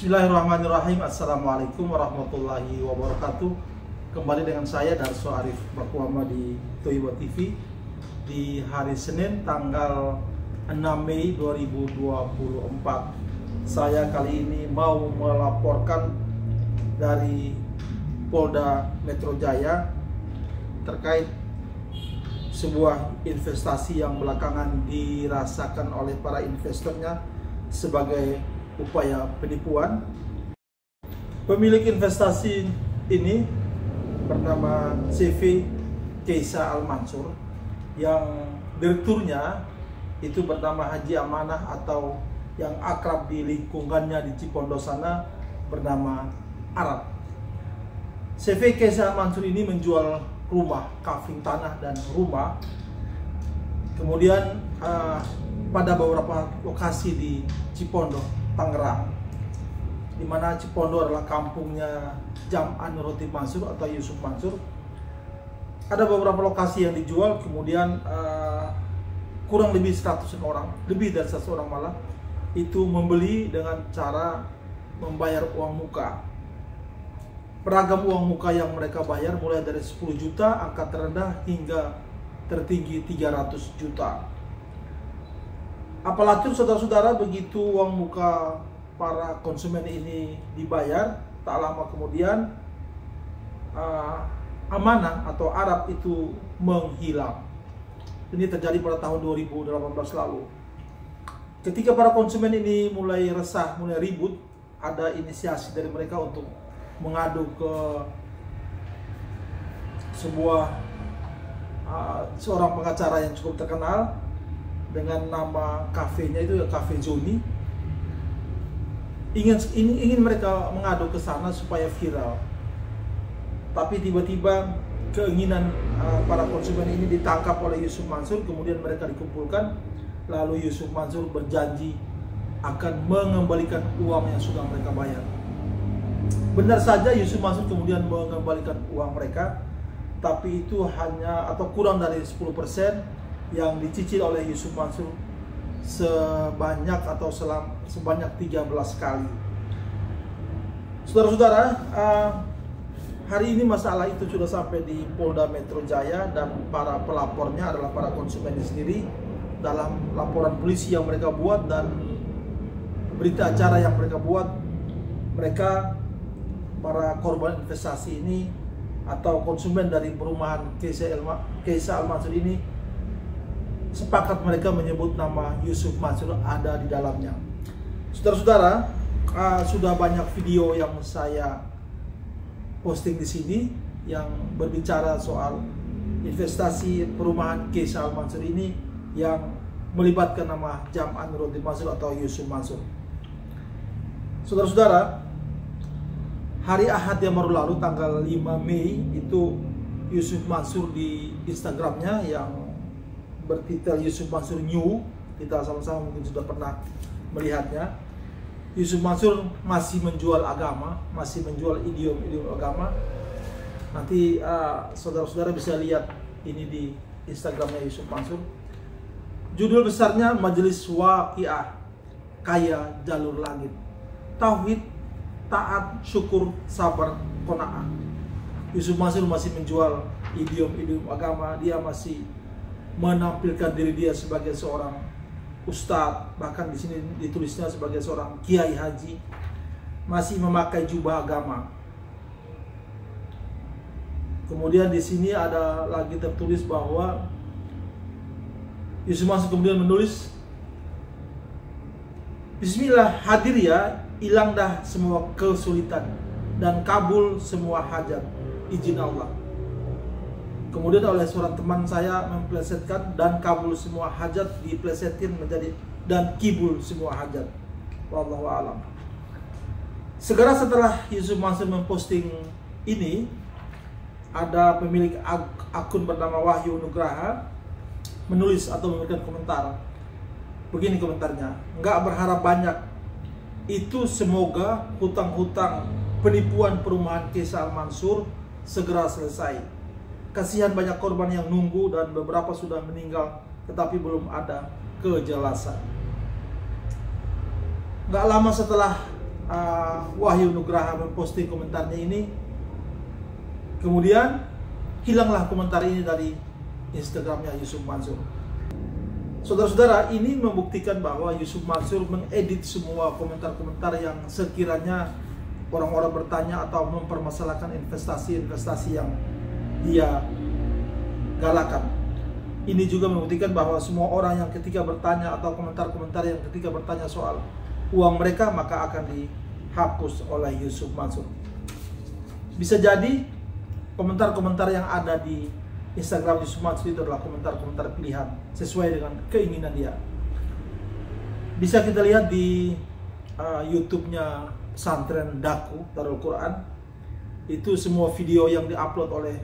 Bismillahirrahmanirrahim. Assalamualaikum warahmatullahi wabarakatuh. Kembali dengan saya Darso Arif Bakuama di Toiba TV di hari Senin tanggal 6 Mei 2024. Saya kali ini mau melaporkan dari Polda Metro Jaya terkait sebuah investasi yang belakangan dirasakan oleh para investornya sebagai upaya penipuan. Pemilik investasi ini bernama CV Keisa Al-Mansur, yang direkturnya itu bernama Haji Amanah atau yang akrab di lingkungannya di Cipondo sana bernama Arab. CV Keisa Al-Mansur ini menjual rumah, kafling tanah dan rumah. Kemudian pada beberapa lokasi di Cipondo, Tangerang, di mana Cipondo adalah kampungnya Jam'an Roti Mansur atau Yusuf Mansur. Ada beberapa lokasi yang dijual, kemudian kurang lebih 100 orang, lebih dari 100 orang malah, itu membeli dengan cara membayar uang muka. Beragam uang muka yang mereka bayar mulai dari 10 juta, angka terendah, hingga tertinggi 300 juta. Apalagi saudara-saudara, begitu uang muka para konsumen ini dibayar, tak lama kemudian Amanah atau Arab itu menghilang. Ini terjadi pada tahun 2018 lalu. Ketika para konsumen ini mulai resah, mulai ribut, ada inisiasi dari mereka untuk mengadu ke seorang pengacara yang cukup terkenal dengan nama kafenya itu ya Cafe Joni. Ingin mereka mengadu ke sana supaya viral. Tapi tiba-tiba keinginan para konsumen ini ditangkap oleh Yusuf Mansur, kemudian mereka dikumpulkan, lalu Yusuf Mansur berjanji akan mengembalikan uang yang sudah mereka bayar. Benar saja Yusuf Mansur kemudian mengembalikan uang mereka, tapi itu hanya atau kurang dari 10% yang dicicil oleh Yusuf Mansur sebanyak 13 kali. Saudara-saudara, hari ini masalah itu sudah sampai di Polda Metro Jaya dan para pelapornya adalah para konsumen sendiri. Dalam laporan polisi yang mereka buat dan berita acara yang mereka buat, mereka, para korban investasi ini atau konsumen dari perumahan Keisa Al-Mansur ini, sepakat mereka menyebut nama Yusuf Mansur ada di dalamnya. Saudara-saudara, sudah banyak video yang saya posting di sini yang berbicara soal investasi perumahan Keisa Al-Mansur ini yang melibatkan nama Jam'an Roti Mansur atau Yusuf Mansur. Saudara-saudara, hari Ahad yang baru lalu tanggal 5 Mei itu Yusuf Mansur di Instagramnya yang bertitel Yusuf Mansur New, kita sama-sama mungkin sudah pernah melihatnya. Yusuf Mansur masih menjual agama, masih menjual idiom-idiom agama. Nanti saudara-saudara bisa lihat ini di Instagramnya Yusuf Mansur. Judul besarnya Majelis Waqiah Kaya Jalur Langit, Tauhid, Taat, Syukur, Sabar, Qanaah. Yusuf Mansur masih menjual idiom-idiom agama. Dia masih menampilkan diri dia sebagai seorang ustadz, bahkan di sini ditulisnya sebagai seorang kiai haji, masih memakai jubah agama. Kemudian di sini ada lagi tertulis bahwa Yusuf Mansur kemudian menulis, Bismillah, hadir ya, hilang dah semua kesulitan dan kabul semua hajat, izin Allah. Kemudian oleh seorang teman saya memplesetkan, dan kabul semua hajat diplesetin menjadi dan kibul semua hajat. Wallahu a'lam. Segera setelah Yusuf Mansur memposting ini, ada pemilik akun bernama Wahyu Nugraha menulis atau memberikan komentar. Begini komentarnya, nggak berharap banyak, itu semoga hutang-hutang penipuan perumahan Keisa Al-Mansur segera selesai. Kasihan banyak korban yang nunggu dan beberapa sudah meninggal tetapi belum ada kejelasan. Nggak lama setelah Wahyu Nugraha memposting komentarnya ini, kemudian hilanglah komentar ini dari Instagramnya Yusuf Mansur. Saudara-saudara, ini membuktikan bahwa Yusuf Mansur mengedit semua komentar-komentar yang sekiranya orang-orang bertanya atau mempermasalahkan investasi-investasi yang dia galakan. Ini juga membuktikan bahwa semua orang yang ketika bertanya atau komentar-komentar yang ketika bertanya soal uang mereka, maka akan dihapus oleh Yusuf Mansur. Bisa jadi komentar-komentar yang ada di Instagram Yusuf Mansur itu adalah komentar-komentar pilihan sesuai dengan keinginan dia. Bisa kita lihat di YouTube-nya Pesantren Daku Darul Quran. Itu semua video yang diupload oleh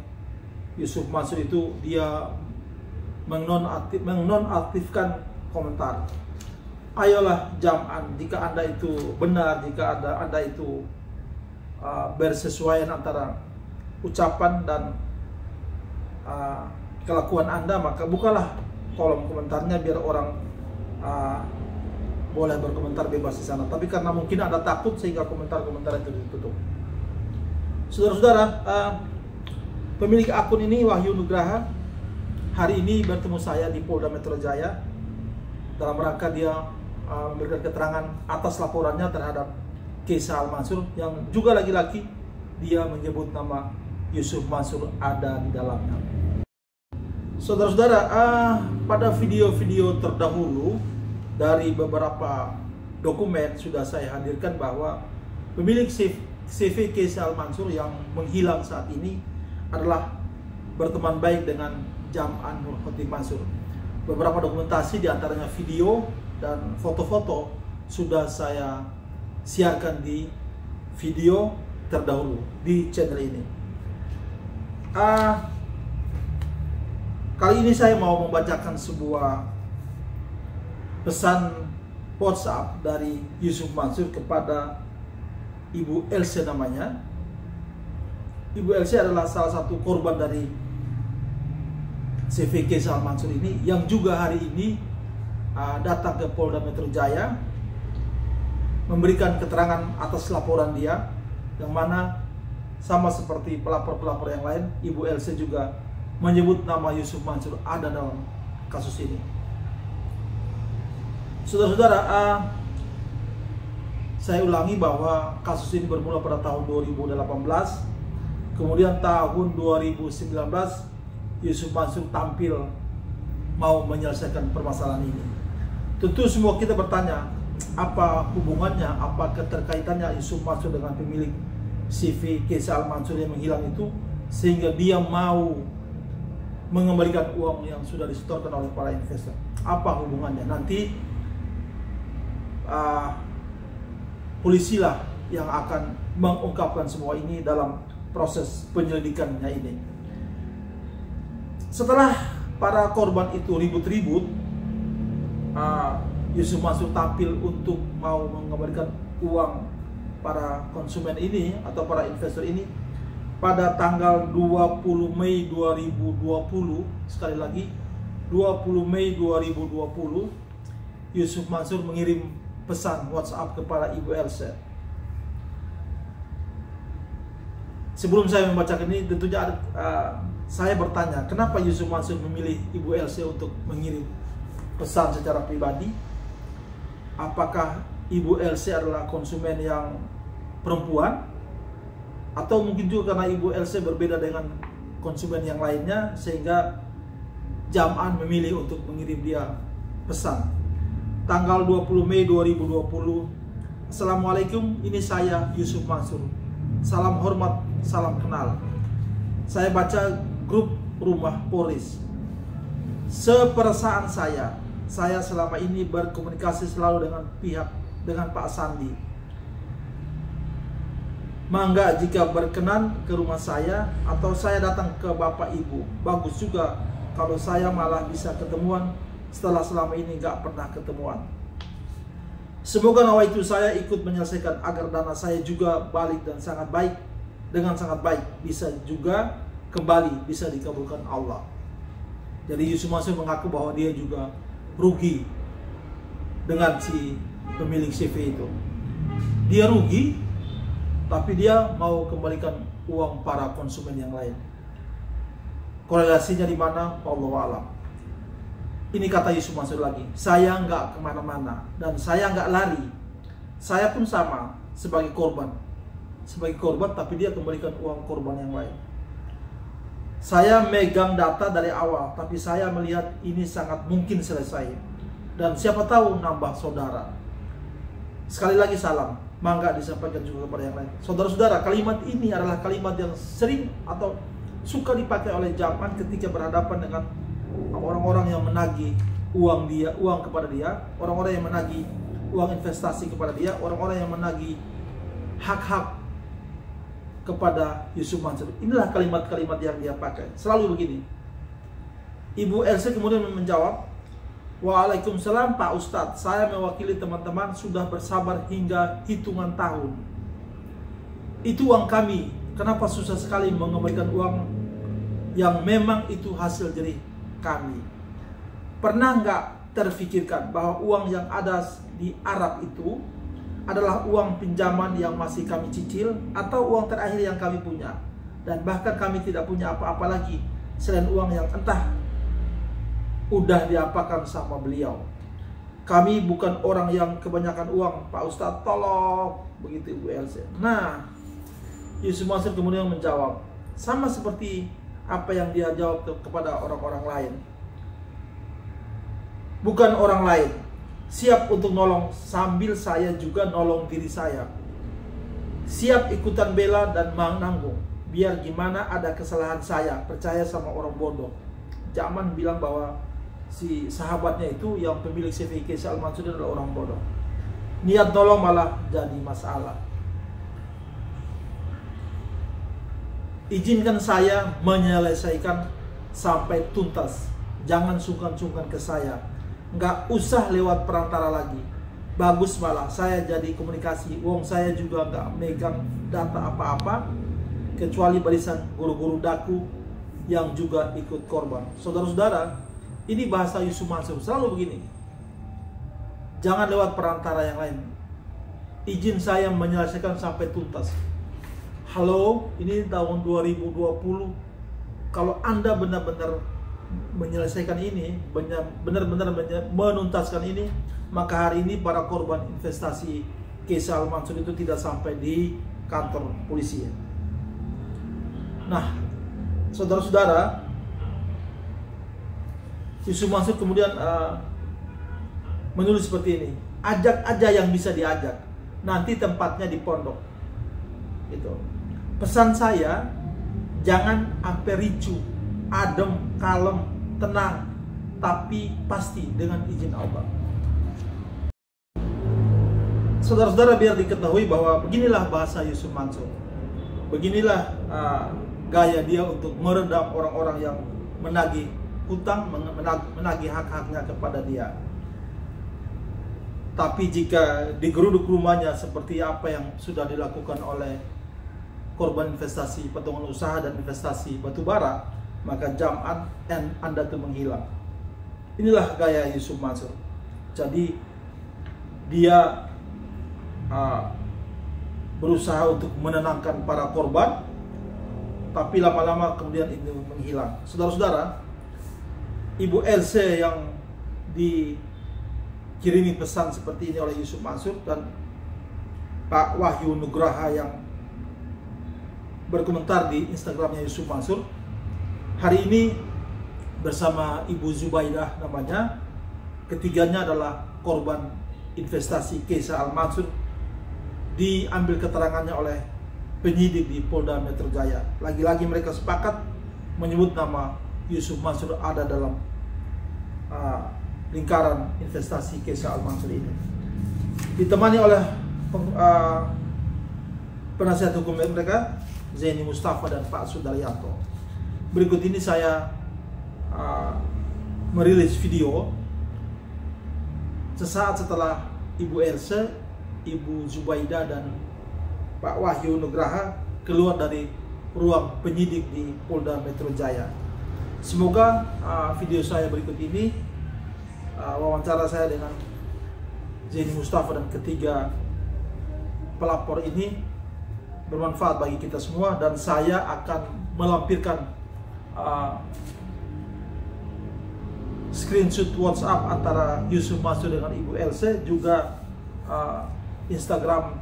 Yusuf Mansur itu dia menonaktifkan komentar. Ayolah jam'an, jika Anda itu benar, jika Anda itu bersesuaian antara ucapan dan kelakuan Anda, maka bukalah kolom komentarnya biar orang boleh berkomentar bebas di sana. Tapi karena mungkin ada takut sehingga komentar-komentar itu ditutup. Saudara-saudara, pemilik akun ini Wahyu Nugraha hari ini bertemu saya di Polda Metro Jaya dalam rangka dia memberikan keterangan atas laporannya terhadap Kaisal Mansur yang juga lagi-lagi dia menyebut nama Yusuf Mansur ada di dalamnya. Saudara-saudara, pada video-video terdahulu dari beberapa dokumen sudah saya hadirkan bahwa pemilik CV Kaisal Mansur yang menghilang saat ini adalah berteman baik dengan Jam'an Nur Khotim Mansur. Beberapa dokumentasi diantaranya video dan foto-foto sudah saya siarkan di video terdahulu di channel ini. Kali ini saya mau membacakan sebuah pesan WhatsApp dari Yusuf Mansur kepada Ibu Elsa namanya. Ibu Elsa adalah salah satu korban dari CV Kaisal Mansur ini yang juga hari ini datang ke Polda Metro Jaya memberikan keterangan atas laporan dia, yang mana sama seperti pelapor-pelapor yang lain, Ibu Elsa juga menyebut nama Yusuf Mansur ada dalam kasus ini. Saudara-saudara, saya ulangi bahwa kasus ini bermula pada tahun 2018, kemudian tahun 2019 Yusuf Mansur tampil mau menyelesaikan permasalahan ini. Tentu semua kita bertanya, apa hubungannya, apa keterkaitannya Yusuf Mansur dengan pemilik CV Kaisal Mansur yang menghilang itu, sehingga dia mau mengembalikan uang yang sudah disetorkan oleh para investor. Apa hubungannya? Nanti polisilah yang akan mengungkapkan semua ini dalam proses penyelidikannya ini. Setelah para korban itu ribut-ribut, Yusuf Mansur tampil untuk mau mengembalikan uang para konsumen ini atau para investor ini pada tanggal 20 Mei 2020. Sekali lagi, 20 Mei 2020 Yusuf Mansur mengirim pesan WhatsApp kepada Ibu Elsa. Sebelum saya membacakan ini, tentunya saya bertanya, kenapa Yusuf Mansur memilih Ibu Elsa untuk mengirim pesan secara pribadi? Apakah Ibu Elsa adalah konsumen yang perempuan? Atau mungkin juga karena Ibu Elsa berbeda dengan konsumen yang lainnya, sehingga Jam'an memilih untuk mengirim dia pesan. Tanggal 20 Mei 2020, Assalamualaikum, ini saya Yusuf Mansur. Salam hormat, salam kenal. Saya baca grup Rumah Polis. Seperasaan saya selama ini berkomunikasi selalu dengan Pak Sandi. Mangga jika berkenan ke rumah saya atau saya datang ke Bapak Ibu. Bagus juga kalau saya malah bisa ketemuan setelah selama ini nggak pernah ketemuan. Semoga nawaitu saya ikut menyelesaikan agar dana saya juga balik dan dengan sangat baik bisa juga kembali, bisa dikabulkan Allah. Jadi Yusuf Mansur mengaku bahwa dia juga rugi dengan si pemilik CV itu. dia rugi, tapi dia mau kembalikan uang para konsumen yang lain. Korelasinya di mana? Wallahu a'lam. Ini kata Yusuf Mansur lagi, saya nggak kemana-mana dan saya nggak lari. Saya pun sama sebagai korban, tapi dia kembalikan uang korban yang lain. Saya megang data dari awal, tapi saya melihat ini sangat mungkin selesai. Dan siapa tahu nambah saudara. Sekali lagi salam, mangga disampaikan juga kepada yang lain. Saudara-saudara, kalimat ini adalah kalimat yang sering atau suka dipakai oleh zaman ketika berhadapan dengan orang-orang yang menagih uang kepada dia, orang-orang yang menagih uang investasi kepada dia, orang-orang yang menagih hak-hak kepada Yusuf Mansur. Inilah kalimat-kalimat yang dia pakai. Selalu begini. Ibu Elsa kemudian menjawab, "Waalaikumsalam Pak Ustadz, saya mewakili teman-teman sudah bersabar hingga hitungan tahun. Itu uang kami, kenapa susah sekali mengembalikan uang yang memang itu hasil jerih kami? Pernah nggak terfikirkan bahwa uang yang ada di Arab itu adalah uang pinjaman yang masih kami cicil atau uang terakhir yang kami punya, dan bahkan kami tidak punya apa-apa lagi selain uang yang entah udah diapakan sama beliau. Kami bukan orang yang kebanyakan uang, Pak Ustadz, tolong." Begitu Ibu Elsa. Nah, Yusuf Mansur kemudian menjawab sama seperti apa yang dia jawab kepada orang-orang lain. Bukan orang lain siap untuk nolong sambil saya juga nolong diri saya. Siap ikutan bela dan menanggung. Biar gimana ada kesalahan saya, percaya sama orang bodoh. Zaman bilang bahwa si sahabatnya itu yang pemilik CV Kaisal Mansur adalah orang bodoh. Niat nolong malah jadi masalah. Izinkan saya menyelesaikan sampai tuntas. Jangan sungkan-sungkan ke saya. Nggak usah lewat perantara lagi. Bagus malah saya jadi komunikasi. Wong saya juga nggak megang data apa-apa kecuali barisan guru-guru daku yang juga ikut korban. Saudara-saudara, ini bahasa Yusuf Mansur selalu begini. Jangan lewat perantara yang lain. Izin saya menyelesaikan sampai tuntas. Halo, ini tahun 2020. Kalau Anda benar-benar menyelesaikan ini, benar-benar menuntaskan ini, maka hari ini para korban investasi Kaisal Mansur itu tidak sampai di kantor polisi. Nah, saudara-saudara, Yusuf Mansur kemudian menulis seperti ini. Ajak aja yang bisa diajak, nanti tempatnya di pondok. Gitu. Pesan saya, jangan sampai ricu, adem, kalem, tenang, tapi pasti dengan izin Allah. Saudara-saudara, biar diketahui bahwa beginilah bahasa Yusuf Mansur. Beginilah gaya dia untuk meredam orang-orang yang menagih hutang, menagih hak-haknya kepada dia. Tapi jika digeruduk rumahnya seperti apa yang sudah dilakukan oleh korban investasi patungan usaha dan investasi batubara, maka jam'an Anda itu menghilang. Inilah gaya Yusuf Mansur. Jadi dia berusaha untuk menenangkan para korban, tapi lama-lama kemudian itu menghilang. Saudara-saudara, Ibu Elsa yang dikirimi pesan seperti ini oleh Yusuf Mansur dan Pak Wahyu Nugraha yang berkomentar di Instagramnya Yusuf Mansur, hari ini bersama Ibu Zubaidah namanya, ketiganya adalah korban investasi Kaisal Mansur, diambil keterangannya oleh penyidik di Polda Metro Jaya. Lagi-lagi mereka sepakat menyebut nama Yusuf Mansur ada dalam lingkaran investasi Kaisal Mansur ini. Ditemani oleh penasihat hukum mereka, Zaini Mustafa dan Pak Sudaryanto. Berikut ini saya merilis video sesaat setelah Ibu Elsa, Ibu Zubaidah dan Pak Wahyu Nugraha keluar dari ruang penyidik di Polda Metro Jaya. Semoga video saya berikut ini, wawancara saya dengan Zaini Mustafa dan ketiga pelapor ini bermanfaat bagi kita semua, dan saya akan melampirkan screenshot WhatsApp antara Yusuf Mansur dengan Ibu Else, juga Instagram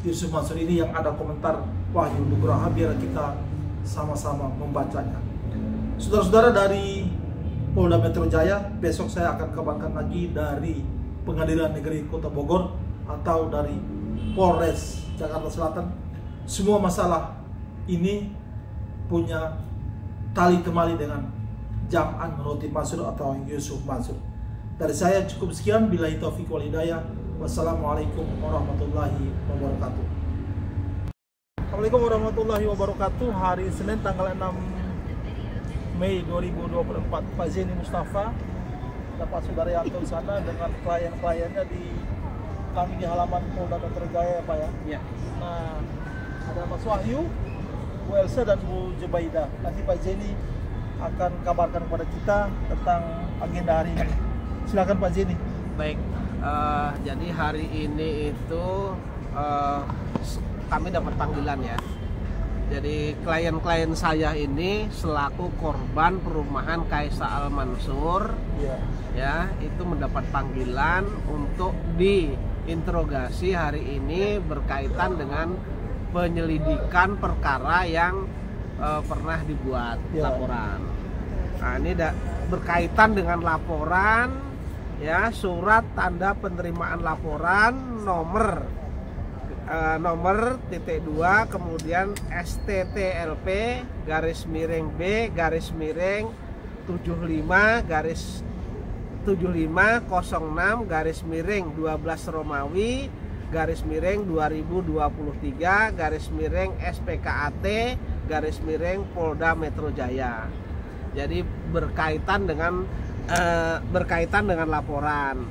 Yusuf Mansur ini yang ada komentar Wahyu Nugraha, biar kita sama-sama membacanya. Saudara-saudara dari Polda Metro Jaya, besok saya akan kabarkan lagi dari Pengadilan Negeri Kota Bogor atau dari Polres Jakarta Selatan. Semua masalah ini punya tali temali dengan Jam'an Roti Mansur atau Yusuf Mansur. Dari saya cukup sekian, billahi taufiq wal hidayah. Wassalamualaikum warahmatullahi wabarakatuh. Assalamualaikum warahmatullahi wabarakatuh. Hari Senin tanggal 6 Mei 2024, Pak Zeni Mustafa dapat saudara Yanto sana dengan klien-kliennya kami di halaman Polda Metro Jaya ya Pak ya. Iya. Nah, ada Mas Wahyu, Bu Elsa dan Bu Jubaidah. Nanti Pak Zeni akan kabarkan kepada kita tentang agenda hari ini. Silakan Pak Zeni. Baik, jadi hari ini itu kami dapat panggilan ya. Jadi klien-klien saya ini selaku korban perumahan Kaisa Al Mansur, ya, itu mendapat panggilan untuk diinterogasi hari ini berkaitan dengan penyelidikan perkara yang pernah dibuat laporan. Nah, ini berkaitan dengan laporan, ya, surat tanda penerimaan laporan nomor _2 kemudian STTLP _B _75/06 12 Romawi _2023 SPKAT Polda Metro Jaya. Jadi berkaitan dengan laporan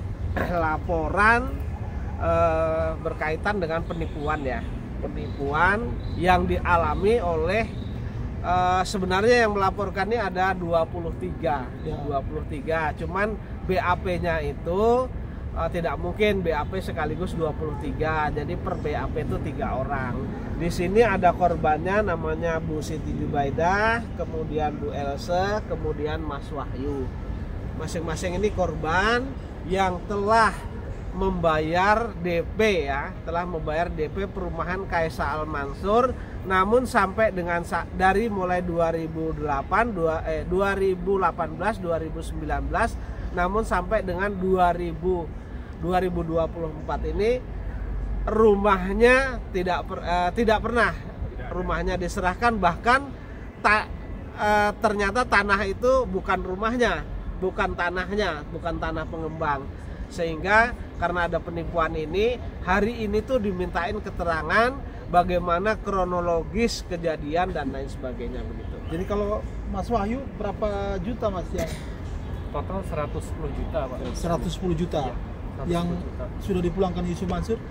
berkaitan dengan penipuan ya, penipuan yang dialami oleh sebenarnya yang melaporkannya ada 23, cuman BAP-nya itu tidak mungkin BAP sekaligus 23, jadi per BAP itu 3 orang. Di sini ada korbannya namanya Bu Siti Jubaidah, kemudian Bu Else, kemudian Mas Wahyu. Masing-masing ini korban yang telah membayar DP ya, telah membayar DP perumahan Kaisa Al Mansur, namun sampai dengan dari mulai 2018 2019, namun sampai dengan 2024 ini rumahnya tidak pernah rumahnya diserahkan, bahkan ternyata tanah itu bukan rumahnya, bukan tanahnya, bukan tanah pengembang. Sehingga karena ada penipuan ini, hari ini tuh dimintain keterangan bagaimana kronologis kejadian dan lain sebagainya begitu. Jadi kalau Mas Wahyu berapa juta Mas ya? Total 110 juta Pak. 110 juta. Ya, 110 yang juta. Sudah dipulangkan Yusuf Mansur?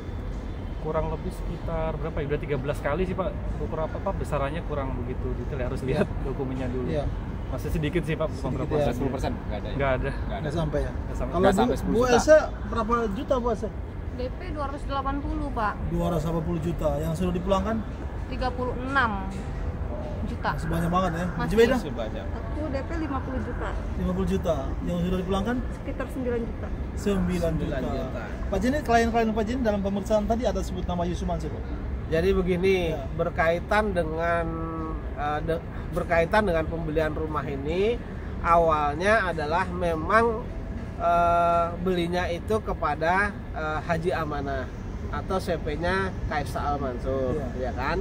Kurang lebih sekitar berapa ya? Udah 13 kali sih Pak. Beberapa Pak besarannya kurang begitu detail, harus lihat dokumennya dulu. Ya. Masih sedikit sih Pak, beberapa ya. 10% nggak ada ya? Nggak sampai ya? Nggak sampai 10 Bu juta. Elsa berapa juta Bu Elsa? DP 280 Pak. 280 juta. Yang sudah dipulangkan? 36 juta. Masih banyak banget ya. Masih. Jubaidah? Masih banyak. Aku DP 50 juta. 50 juta. Yang sudah dipulangkan? Sekitar 9 juta. 9 juta. Pak Jeni, klien-klien Pak Jeni dalam pemeriksaan tadi ada sebut nama Yusuf Mansur. Jadi begini, Ya. berkaitan dengan pembelian rumah ini, awalnya adalah memang belinya itu kepada Haji Amanah atau CP-nya Kaisa Al Mansur, ya kan?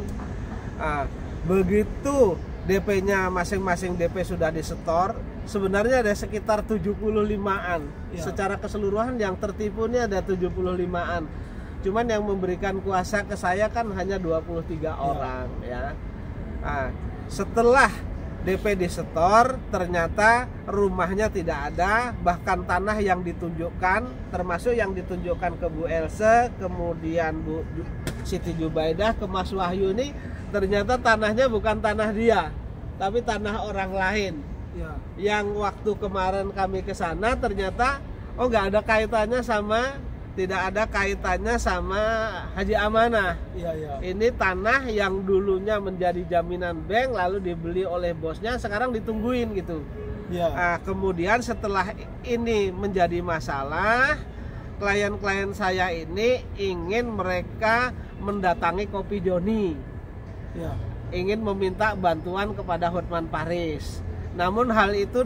Begitu DP-nya masing-masing DP sudah disetor, sebenarnya ada sekitar 75-an. Ya. Secara keseluruhan yang tertipu ini ada 75-an. Cuman yang memberikan kuasa ke saya kan hanya 23 orang ya. Nah, setelah DP disetor, ternyata rumahnya tidak ada, bahkan tanah yang ditunjukkan, termasuk yang ditunjukkan ke Bu Else, kemudian Bu Siti Jubaidah, ke Mas Wahyu ini, ternyata tanahnya bukan tanah dia, tapi tanah orang lain. Ya. Yang waktu kemarin kami ke sana ternyata nggak ada kaitannya sama tidak ada kaitannya sama Haji Amanah. Iya, iya. Ini tanah yang dulunya menjadi jaminan bank lalu dibeli oleh bosnya, sekarang ditungguin gitu. Iya. Nah, kemudian setelah ini menjadi masalah, klien-klien saya ini ingin mereka mendatangi Kopi Joni, Iya. ingin meminta bantuan kepada Hotman Paris. Namun hal itu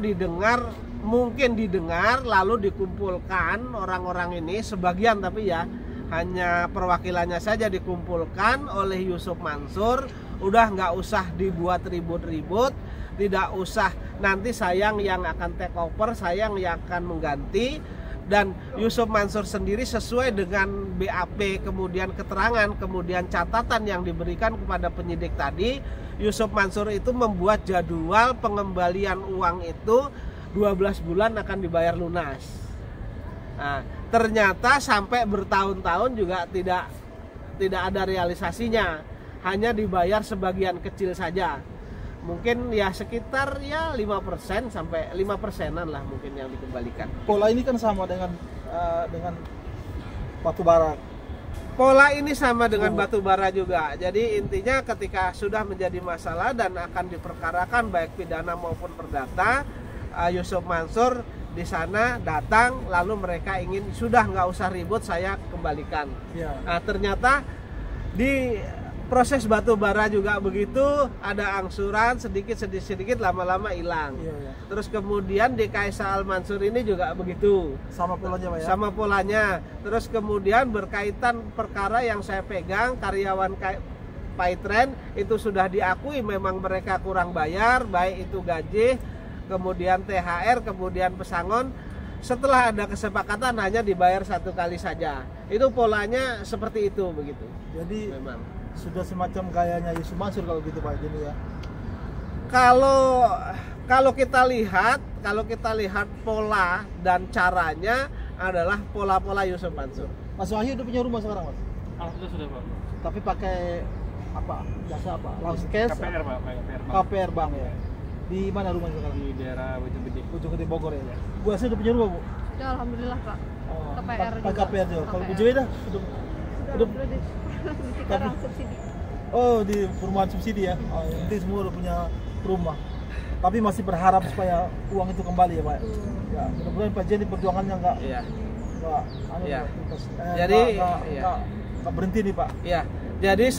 mungkin didengar lalu dikumpulkan orang-orang ini sebagian, tapi ya hanya perwakilannya saja dikumpulkan oleh Yusuf Mansur. Udah nggak usah dibuat ribut-ribut, tidak usah nanti sayang yang akan take over, sayang yang akan mengganti. Dan Yusuf Mansur sendiri sesuai dengan BAP, kemudian keterangan, kemudian catatan yang diberikan kepada penyidik tadi, Yusuf Mansur itu membuat jadwal pengembalian uang itu 12 bulan akan dibayar lunas. Nah, ternyata sampai bertahun-tahun juga tidak ada realisasinya, hanya dibayar sebagian kecil saja. Mungkin ya sekitar ya 5% sampai 5%-an lah mungkin yang dikembalikan. Pola ini kan sama dengan batu bara. Pola ini sama dengan batu bara juga. Jadi intinya ketika sudah menjadi masalah dan akan diperkarakan baik pidana maupun perdata, Yusuf Mansur di sana datang, lalu mereka ingin sudah nggak usah ribut, saya kembalikan. Ya. Nah, ternyata di proses batu bara juga begitu, ada angsuran sedikit lama-lama hilang. Iya, iya. Terus kemudian di Kaisa Al Mansur ini juga begitu. Sama polanya, Pak ya? Sama polanya. Terus kemudian berkaitan perkara yang saya pegang, karyawan Paitren itu sudah diakui memang mereka kurang bayar, baik itu gaji, kemudian THR, kemudian pesangon. Setelah ada kesepakatan hanya dibayar 1 kali saja. Itu polanya seperti itu begitu. Jadi Memang. sudah semacam gayanya Yusuf Mansur kalau gitu, Pak, jadi ya. Kalau kita lihat pola dan caranya adalah pola-pola Yusuf Mansur. Mas Wahyu udah punya rumah sekarang, Mas? Alhamdulillah sudah, Pak. Tapi pakai apa? Jasa apa? Langsung cash? KPR, Pak, KPR Bank. KPR Bank ya. Di mana rumahnya sekarang? Di daerah Bojonggede. Bojonggede Bogor ya. Bu Asih udah punya rumah, Bu? Sudah alhamdulillah Pak. Oh, KPR pakai juga. KPR juga. Kalau Bu KPR. Joy dah udah di Cikarang subsidi. oh, di perumahan subsidi ya. Oh, nanti semua udah punya rumah. Tapi masih berharap supaya uang itu kembali ya, Pak. Ya, mudah-mudahan Pak Jenny perjuangannya enggak Iya. Iya. Enggak berhenti nih, Pak. Iya. Jadi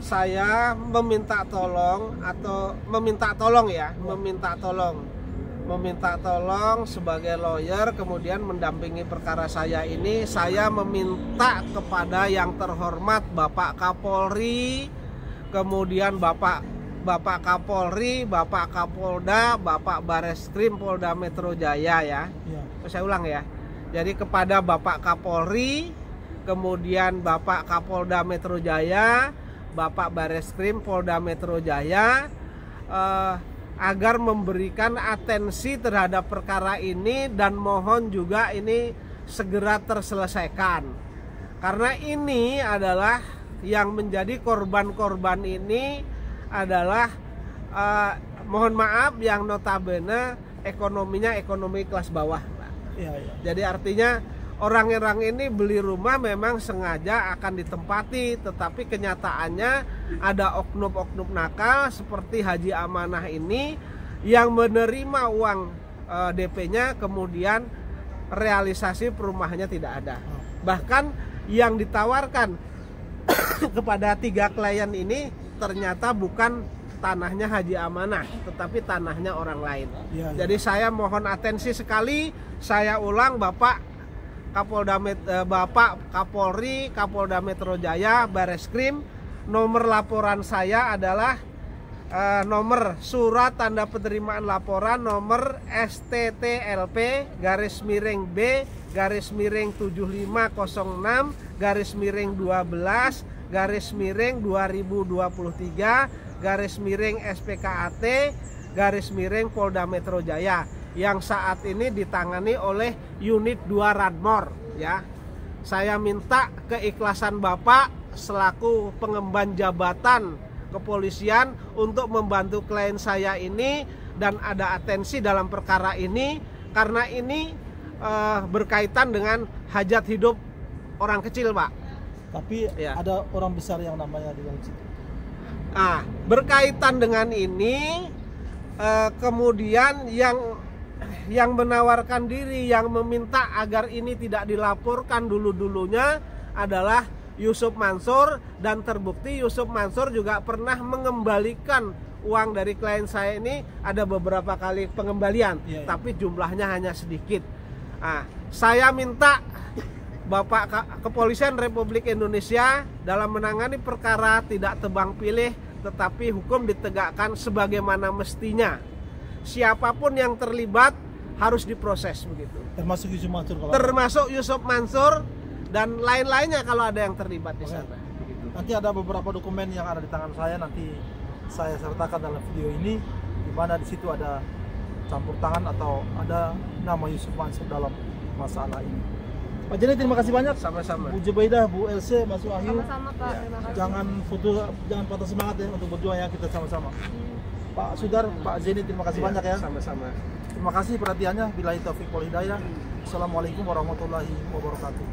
saya meminta tolong sebagai lawyer, kemudian mendampingi perkara saya ini. Saya meminta kepada yang terhormat Bapak Kapolri, kemudian Bapak Kapolri, Bapak Kapolda, Bapak Bareskrim Polda Metro Jaya ya. Iya. Saya ulang ya. Jadi kepada Bapak Kapolri, kemudian Bapak Kapolda Metro Jaya, Bapak Bareskrim Polda Metro Jaya, agar memberikan atensi terhadap perkara ini dan mohon juga ini segera terselesaikan. Karena ini adalah yang menjadi korban-korban ini adalah mohon maaf yang notabene ekonominya ekonomi kelas bawah. Iya, iya. Jadi artinya orang-orang ini beli rumah memang sengaja akan ditempati, tetapi kenyataannya ada oknum-oknum nakal seperti Haji Amanah ini yang menerima uang DP-nya, kemudian realisasi perumahannya tidak ada. Bahkan yang ditawarkan kepada 3 klien ini ternyata bukan tanahnya Haji Amanah, tetapi tanahnya orang lain. Ya, ya. Jadi saya mohon atensi sekali, saya ulang, Bapak Kapolri, Kapolda Metro Jaya, Bareskrim, nomor laporan saya adalah nomor surat tanda penerimaan laporan nomor STTLP-7506/2023/SPKAT/ Polda Metro Jaya yang saat ini ditangani oleh unit 2 Radmor ya. Saya minta keikhlasan Bapak selaku pengemban jabatan kepolisian untuk membantu klien saya ini dan ada atensi dalam perkara ini, karena ini berkaitan dengan hajat hidup orang kecil, Pak. Tapi Ya. ada orang besar yang namanya di dalam situ. Nah, berkaitan dengan ini, kemudian yang menawarkan diri, yang meminta agar ini tidak dilaporkan dulu-dulunya adalah Yusuf Mansur, dan terbukti Yusuf Mansur juga pernah mengembalikan uang dari klien saya ini, ada beberapa kali pengembalian, Iya. tapi jumlahnya hanya sedikit. Nah, saya minta Bapak Kepolisian Republik Indonesia dalam menangani perkara tidak tebang pilih, tetapi hukum ditegakkan sebagaimana mestinya. Siapapun yang terlibat harus diproses begitu. Termasuk Yusuf Mansur kalau Termasuk Yusuf Mansur dan lain-lainnya kalau ada yang terlibat di sana. Begitu. nanti ada beberapa dokumen yang ada di tangan saya, nanti saya sertakan dalam video ini, di mana di situ ada campur tangan atau ada nama Yusuf Mansur dalam masalah ini. Pak Jenny, terima kasih banyak. Sama-sama. Bu Jubaidah, Bu Else, Mas Wahyu. Sama-sama Pak, terima kasih. Jangan patah semangat ya untuk berjuang ya, kita sama-sama. Pak Sudar, Pak Jenny, terima kasih banyak ya. Sama-sama. Terima kasih perhatiannya. Billahi taufiq wal hidayah. Assalamualaikum warahmatullahi wabarakatuh.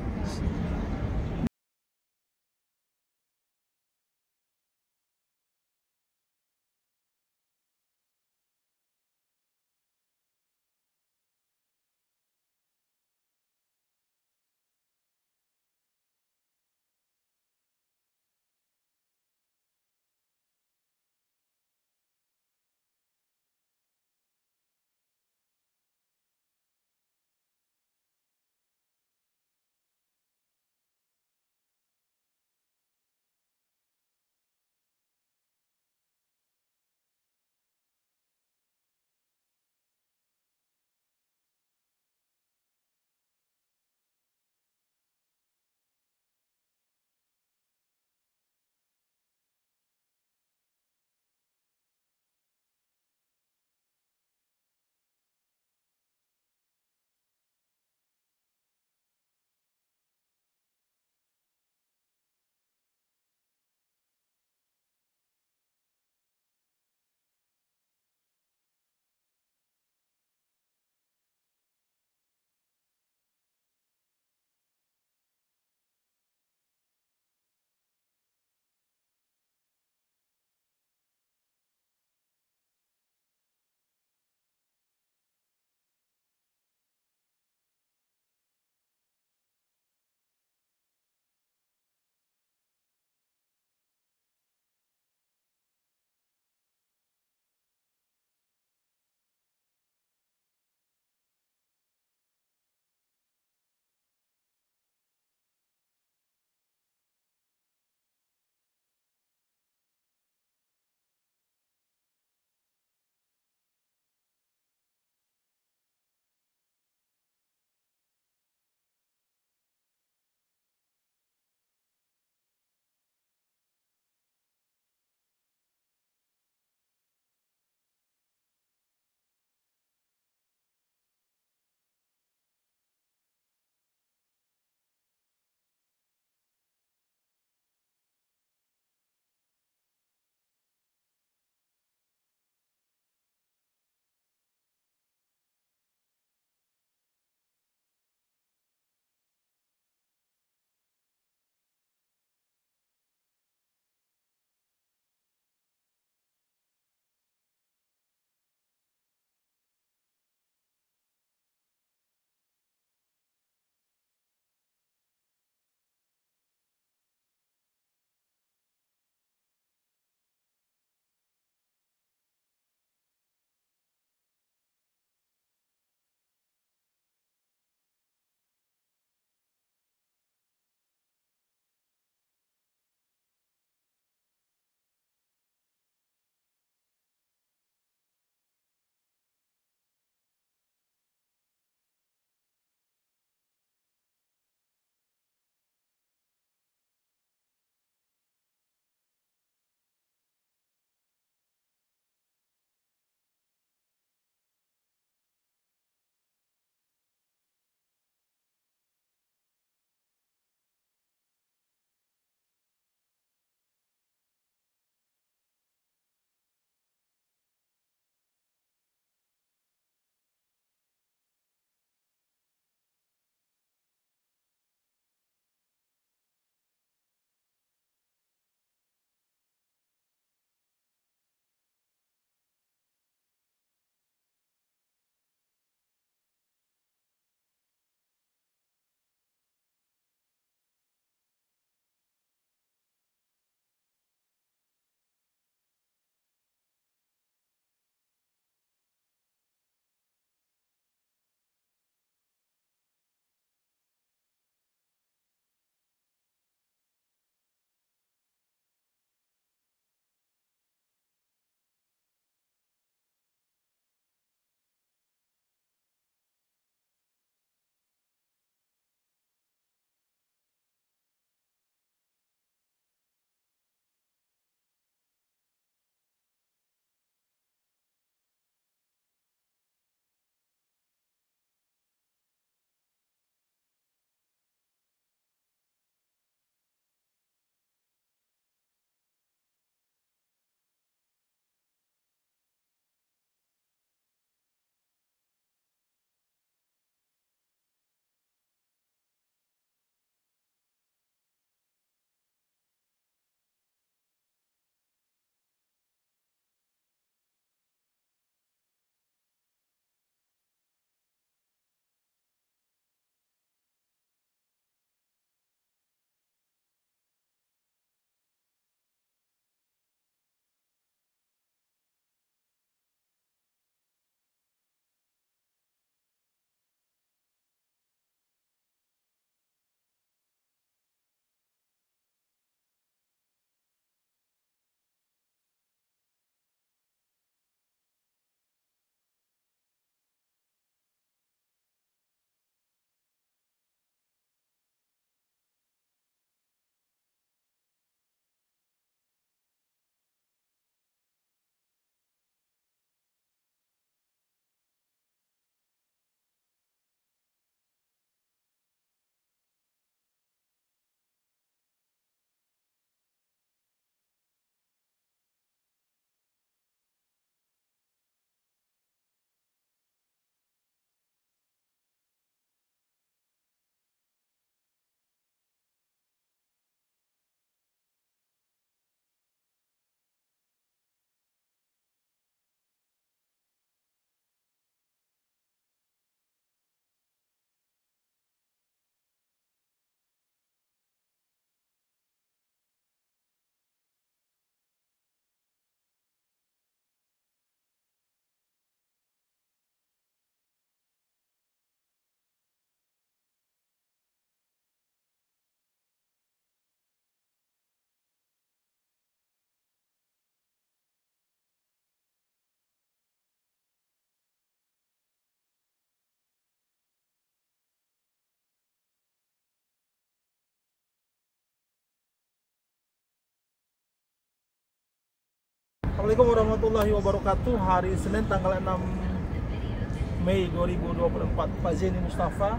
Assalamualaikum warahmatullahi wabarakatuh. Hari Senin tanggal 6 Mei 2024, Pak Zeni Mustafa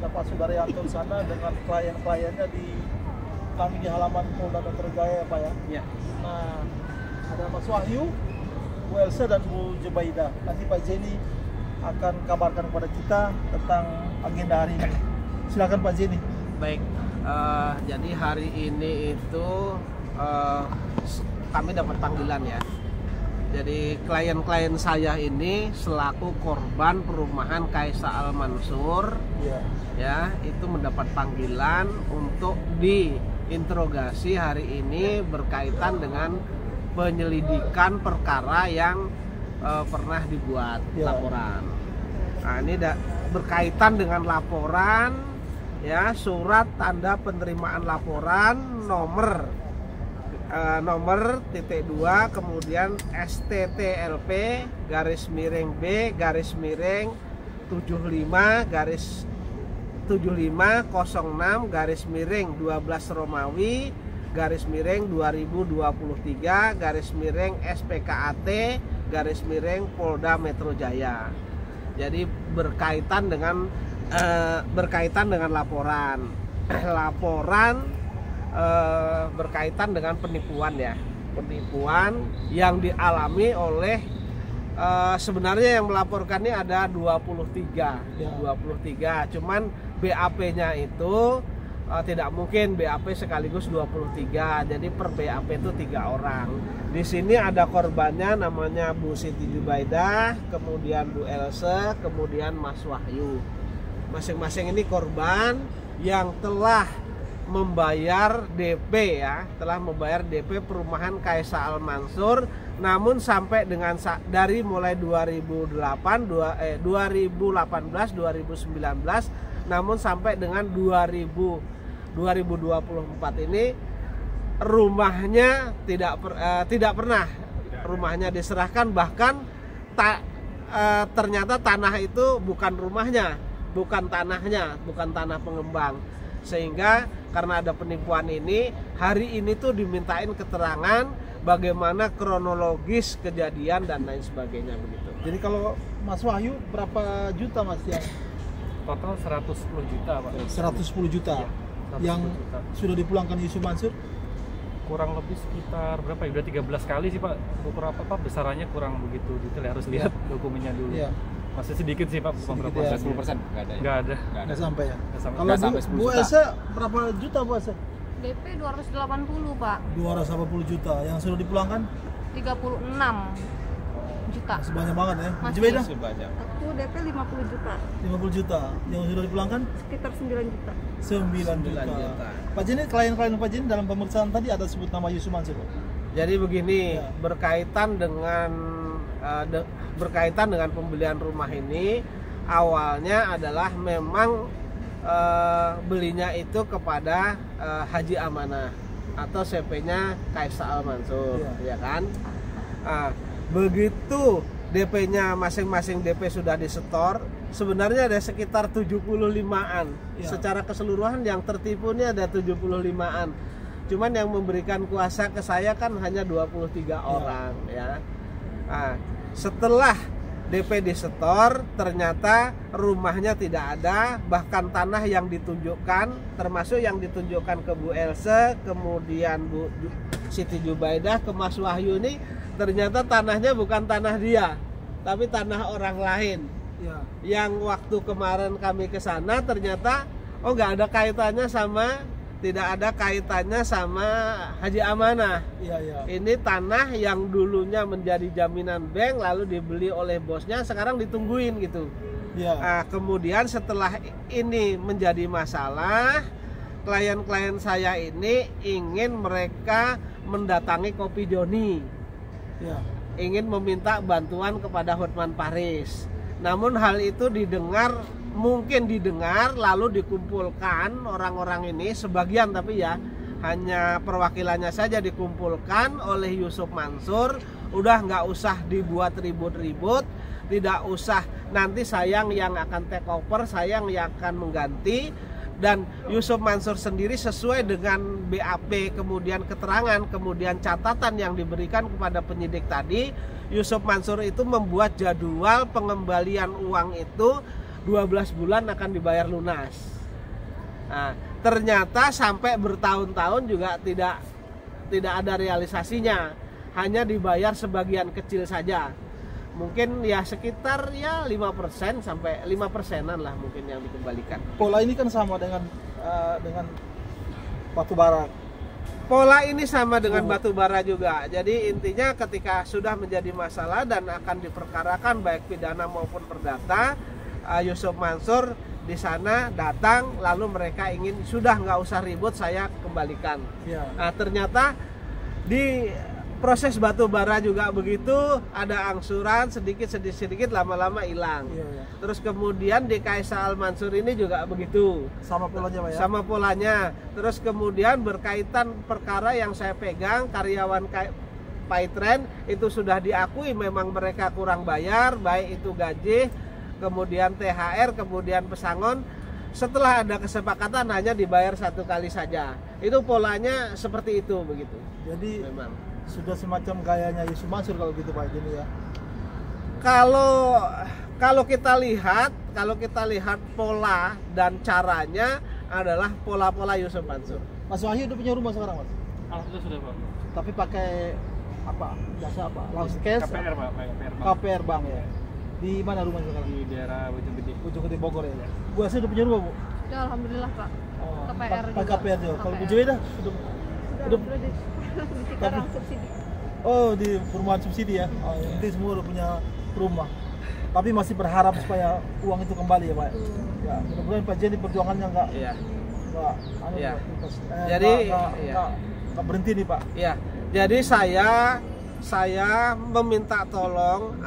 dan Pak Sudaryanto di sana dengan klien-kliennya kami di halaman Polda Metro Jaya, Pak ya. Ya. Nah, ada Mas Wahyu, Bu Elsa dan Bu Jubaidah. Nanti Pak Zeni akan kabarkan kepada kita tentang agenda hari ini. Silakan Pak Zeni. Baik, jadi hari ini itu kami dapat panggilan ya. Jadi klien-klien saya ini selaku korban perumahan Kaisa Al Mansur, ya itu mendapat panggilan untuk diinterogasi hari ini berkaitan dengan penyelidikan perkara yang pernah dibuat laporan. Nah ini berkaitan dengan laporan, ya surat tanda penerimaan laporan nomor _2 kemudian STTLP _B _75/7506 _12 Romawi _2023 _SPKAT _Polda Metro Jaya. Jadi berkaitan dengan laporan berkaitan dengan penipuan ya, penipuan yang dialami oleh sebenarnya yang melaporkan ini ada 23, cuman BAP-nya itu tidak mungkin BAP sekaligus 23, jadi per BAP itu 3 orang. Di sini ada korbannya namanya Bu Siti Jubaidah, kemudian Bu Elsa, kemudian Mas Wahyu. Masing-masing ini korban yang telah membayar DP ya, telah membayar DP perumahan Kaisa Al Mansur, namun sampai dengan dari mulai 2018, 2019, namun sampai dengan 2024 ini rumahnya tidak pernah rumahnya diserahkan, bahkan ternyata tanah itu bukan rumahnya, bukan tanah pengembang. Sehingga karena ada penipuan ini, hari ini tuh dimintain keterangan bagaimana kronologis kejadian dan lain sebagainya begitu. Jadi kalau Mas Wahyu berapa juta Mas ya? Total 110 juta Pak. 110 juta. Iya, 110 yang juta. Sudah dipulangkan Yusuf Mansur? Kurang lebih sekitar berapa ya? Udah 13 kali sih Pak. Beberapa Pak besarannya kurang begitu detail, harus lihat dokumennya dulu. Iya. Masih sedikit sih Pak, bukan berapa ya. 10% nggak ada ya? Nggak sampai ya? Nggak sampai. Kalau Nggak sampai 10 Bu juta. Elsa berapa juta Bu Elsa? DP 280 Pak, 280 juta. Yang sudah dipulangkan? 36 juta. Masih banyak banget ya. Masih. Jubaidah? Masih banyak. Aku DP 50 juta, 50 juta. Yang sudah dipulangkan? sekitar 9 juta. 9 juta. Pak Jeni, klien-klien Pak Jeni dalam pemeriksaan tadi ada sebut nama Yusuf Mansur. Jadi begini, Ya. berkaitan dengan pembelian rumah ini, awalnya adalah memang belinya itu kepada Haji Amanah atau CP-nya Kaisa Al Mansur, ya kan? Begitu DP-nya masing-masing DP sudah disetor, sebenarnya ada sekitar 75-an. Ya. Secara keseluruhan yang tertipu ini ada 75-an. Cuman yang memberikan kuasa ke saya kan hanya 23 orang ya. Setelah DP disetor, ternyata rumahnya tidak ada, bahkan tanah yang ditunjukkan, termasuk yang ditunjukkan ke Bu Elsa, kemudian Bu Siti Jubaidah, ke Mas Wahyu ini, ternyata tanahnya bukan tanah dia, tapi tanah orang lain. Ya. Yang waktu kemarin kami ke sana ternyata nggak ada kaitannya tidak ada kaitannya sama Haji Amanah. Iya. Ini tanah yang dulunya menjadi jaminan bank, lalu dibeli oleh bosnya, sekarang ditungguin gitu. Iya. Kemudian setelah ini menjadi masalah, klien-klien saya ini ingin mereka mendatangi Kopi Joni, Iya. ingin meminta bantuan kepada Hotman Paris. Namun hal itu mungkin didengar lalu dikumpulkan orang-orang ini, sebagian tapi ya hanya perwakilannya saja dikumpulkan oleh Yusuf Mansur. Udah nggak usah dibuat ribut-ribut, tidak usah nanti sayang yang akan take over, sayang yang akan mengganti. Dan Yusuf Mansur sendiri sesuai dengan BAP, kemudian keterangan, kemudian catatan yang diberikan kepada penyidik tadi, Yusuf Mansur itu membuat jadwal pengembalian uang itu 12 bulan akan dibayar lunas. Nah, ternyata sampai bertahun-tahun juga tidak ada realisasinya, hanya dibayar sebagian kecil saja. Mungkin ya sekitar ya 5% sampai 5%-an lah mungkin yang dikembalikan. Pola ini kan sama dengan batu bara. Pola ini sama dengan batu bara juga. Jadi intinya ketika sudah menjadi masalah dan akan diperkarakan baik pidana maupun perdata, Yusuf Mansur di sana datang, lalu mereka ingin sudah nggak usah ribut, saya kembalikan. Ya. Nah, ternyata di proses batu bara juga begitu, ada angsuran sedikit lama-lama hilang. Iya. Terus kemudian di Kaisa Al Mansur ini juga begitu. Sama polanya Pak ya? Sama polanya. Terus kemudian berkaitan perkara yang saya pegang, karyawan Paitren itu sudah diakui memang mereka kurang bayar, baik itu gaji, kemudian THR, kemudian pesangon. Setelah ada kesepakatan hanya dibayar 1 kali saja. Itu polanya seperti itu begitu. Jadi Memang sudah semacam gayanya Yusuf Mansur kalau gitu Pak jadi ya. Kalau kita lihat pola dan caranya adalah pola-pola Yusuf Mansur. Mas Wahyu udah punya rumah sekarang Mas? Alhamdulillah sudah Pak. Tapi pakai apa? Jasa apa? Langsung cash? KPR Pak, KPR Pak. KPR Bank ya. Di mana rumah sekarang? Di daerah Bojonggede. Bojonggede Bogor ya. Bu Asih udah punya rumah Bu? Ya alhamdulillah Pak. KPR Pakai juga. KPR juga. Kalau Bu KPR. Joy dah udah di Cikarang subsidi. oh di perumahan subsidi ya. Oh, nanti semua udah punya rumah. Tapi masih berharap supaya uang itu kembali ya Pak. Ya, mudah-mudahan Pak Jenny perjuangannya enggak Iya. Iya. Jadi iya. enggak berhenti nih Pak. Ya, jadi saya meminta tolong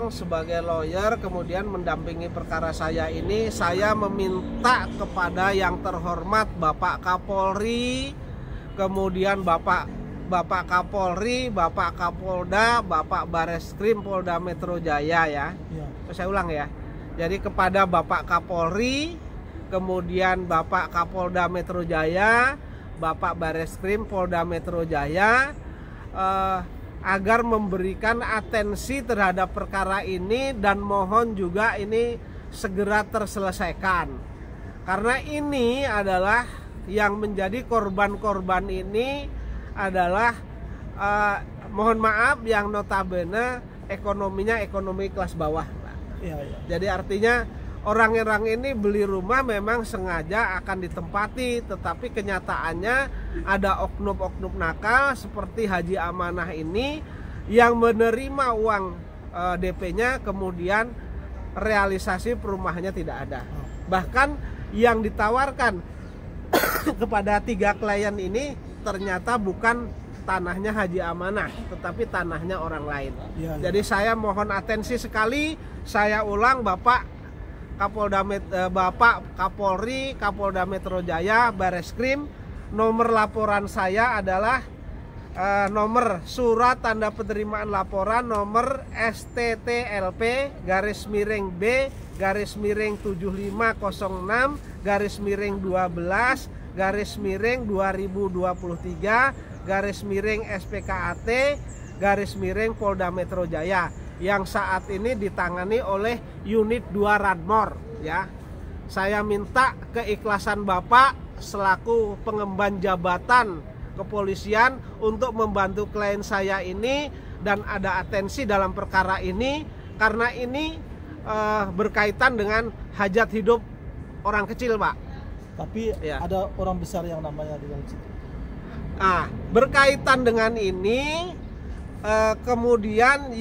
sebagai lawyer kemudian mendampingi perkara saya ini. Saya meminta kepada yang terhormat Bapak Kapolri, kemudian Bapak Kapolri, Bapak Kapolda, Bapak Bareskrim Polda Metro Jaya ya. Saya ulang ya. Jadi kepada Bapak Kapolri, kemudian Bapak Kapolda Metro Jaya, Bapak Bareskrim Polda Metro Jaya, agar memberikan atensi terhadap perkara ini dan mohon juga ini segera terselesaikan. Karena ini adalah yang menjadi korban-korban ini adalah mohon maaf yang notabene ekonominya ekonomi kelas bawah. Iya. Jadi artinya orang-orang ini beli rumah memang sengaja akan ditempati, tetapi kenyataannya ada oknum-oknum nakal seperti Haji Amanah ini yang menerima uang DP-nya kemudian realisasi perumahannya tidak ada. Bahkan yang ditawarkan kepada 3 klien ini ternyata bukan tanahnya Haji Amanah, tetapi tanahnya orang lain. Ya. Jadi saya mohon atensi sekali, saya ulang Bapak Kapolri, Kapolda Metro Jaya, Bareskrim, nomor laporan saya adalah nomor surat tanda penerimaan laporan nomor STTLP/7506/2023/12/SPKAT/Polda Metro Jaya yang saat ini ditangani oleh unit 2 Radmor ya. Saya minta keikhlasan Bapak selaku pengemban jabatan kepolisian untuk membantu klien saya ini dan ada atensi dalam perkara ini karena ini berkaitan dengan hajat hidup orang kecil, Pak. Tapi Ya. ada orang besar yang namanya di dalam situ. Berkaitan dengan ini kemudian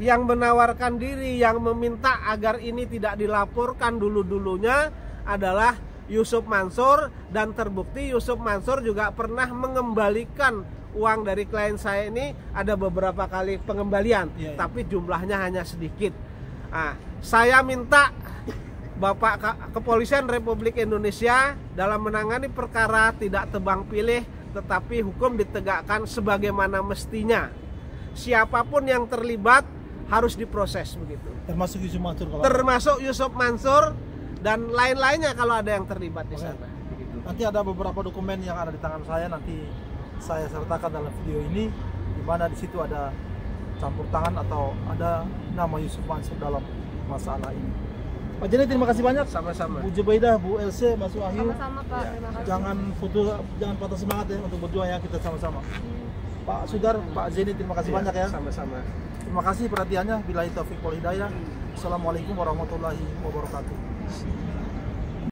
yang menawarkan diri, yang meminta agar ini tidak dilaporkan dulu-dulunya adalah Yusuf Mansur, dan terbukti Yusuf Mansur juga pernah mengembalikan uang dari klien saya ini, ada beberapa kali pengembalian, tapi jumlahnya hanya sedikit. Saya minta Bapak Kepolisian Republik Indonesia dalam menangani perkara tidak tebang pilih, tetapi hukum ditegakkan sebagaimana mestinya. Siapapun yang terlibat harus diproses begitu. Termasuk Yusuf Mansur kalau Termasuk Yusuf Mansur dan lain-lainnya kalau ada yang terlibat di sana. Begitu. nanti ada beberapa dokumen yang ada di tangan saya, nanti saya sertakan dalam video ini, di mana di situ ada campur tangan atau ada nama Yusuf Mansur dalam masalah ini. Pak Jenny, terima kasih banyak. Sama-sama. Bu Jubaidah, Bu Else, Mas Wahyu. Sama-sama Pak, terima kasih. Jangan putus, jangan patah semangat ya untuk berjuang ya, kita sama-sama. Pak Sudar, Pak Jenny, terima kasih banyak ya. Sama-sama. Terima kasih perhatiannya. Billahi taufiq wal hidayah. Assalamualaikum warahmatullahi wabarakatuh.